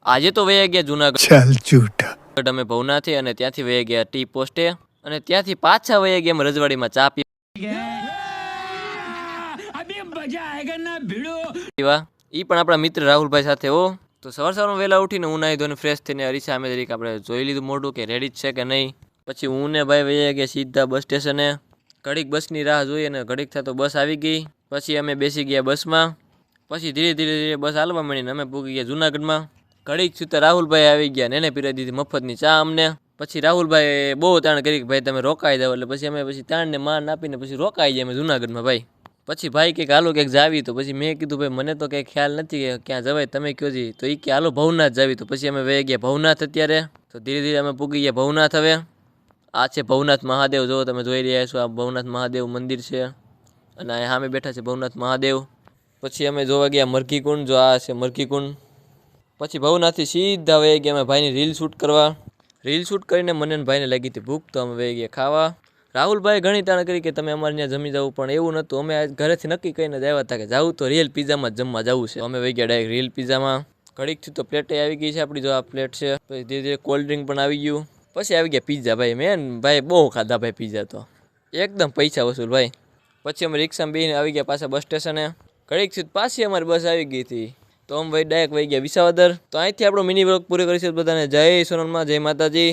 આજે તો વયા ગયા જુનાગઢ चल झूठा અમે ભવનાથી અને ત્યાંથી વયા ગયા ટી પોસ્ટે અને ત્યાંથી પાછા વયા ગયા અમે રજવાડીમાં ચા પીવા ઈ પણ આપણા મિત્ર રાહુલભાઈ સાથે હો તો સવારમાં વહેલા ઉઠીને હું નાહી ધોઈને ફ્રેશ થઈને અરીસા અમે જરીક આપણે જોઈ લીધું મોઢું કે રેડી જ છે કે નહીં પછી હું ને ભાઈ વયા ગયા સીધા બસ સ્ટેશને ઘડીક બસની રાહ જોઈ અને ઘડીક થતો બસ આવી ગઈ પછી અમે બેસી ગયા બસમાં પછી ધીરે ધીરે બસ હાલવા માંડીને અમે પૂગી ગયા જુનાગઢમાં ઘડીક સુધી રાહુલભાઈ આવી ગયા ને એને પીરાઈ દીધી મફતની ચા અમને પછી રાહુલભાઈ બહુ તાણ કરી કે ભાઈ તમે રોકાઈ જાવ એટલે પછી અમે પછી તાણને માન આપીને પછી રોકાઈ જાય અમે જુનાગઢમાં ભાઈ પછી ભાઈ કંઈક હાલો ક્યાંક જાવી તો પછી મેં કીધું ભાઈ મને તો કંઈ ખ્યાલ નથી કે ક્યાં જવાય તમે કહો જી તો એ કે હાલો ભવનાથ જાવી તો પછી અમે વહી ગયા ભવનાથ અત્યારે તો ધીરે ધીરે અમે પૂગી ગયા ભવનાથ હવે આ છે ભવનાથ મહાદેવ જો તમે જોઈ રહ્યા છો આ ભવનાથ મહાદેવ મંદિર છે અને અહીંયા સામે બેઠા છે ભવનાથ મહાદેવ પછી અમે જોવા ગયા મરઘી કુંડ જો આ છે મરઘી કુંડ પછી ભવનાથથી સીધા વહી ગયા અમે ભાઈની રીલ શૂટ કરવા રીલ શૂટ કરીને મને ભાઈને લાગી હતી ભૂખ તો અમે વહી ગયા ખાવા રાહુલભાઈ ઘણી તાણ કરી કે તમે અમારે ત્યાં જમી જવું પણ એવું નહોતું અમે ઘરેથી નક્કી કરીને જ આવ્યા હતા કે જવું તો રિયલ પિઝામાં જ જમવા જવું છે અમે વહી ગયા ડાયરેક્ટ રીલ પિઝામાં ઘડીકથી તો પ્લેટે આવી ગઈ છે આપણી જો આ પ્લેટ છે પછી ધીરે ધીરે કોલ્ડ ડ્રિંક પણ આવી ગયું પછી આવી ગયા પિઝા ભાઈ મેન ભાઈ બહુ ખાધા ભાઈ પિઝા તો એકદમ પૈસા વસૂલ ભાઈ પછી અમે રિક્ષામાં બેસીને આવી ગયા પાછા બસ સ્ટેશને ઘડીકથી પાછી અમારી બસ આવી ગઈ હતી તો અમે ભાઈ ડાયરેક્ટ વહી ગયા વિસાવદર તો અહીંથી આપણો મિની બ્લોગ પૂરો કરીશું બધાને જય સોનલમાં જય માતાજી।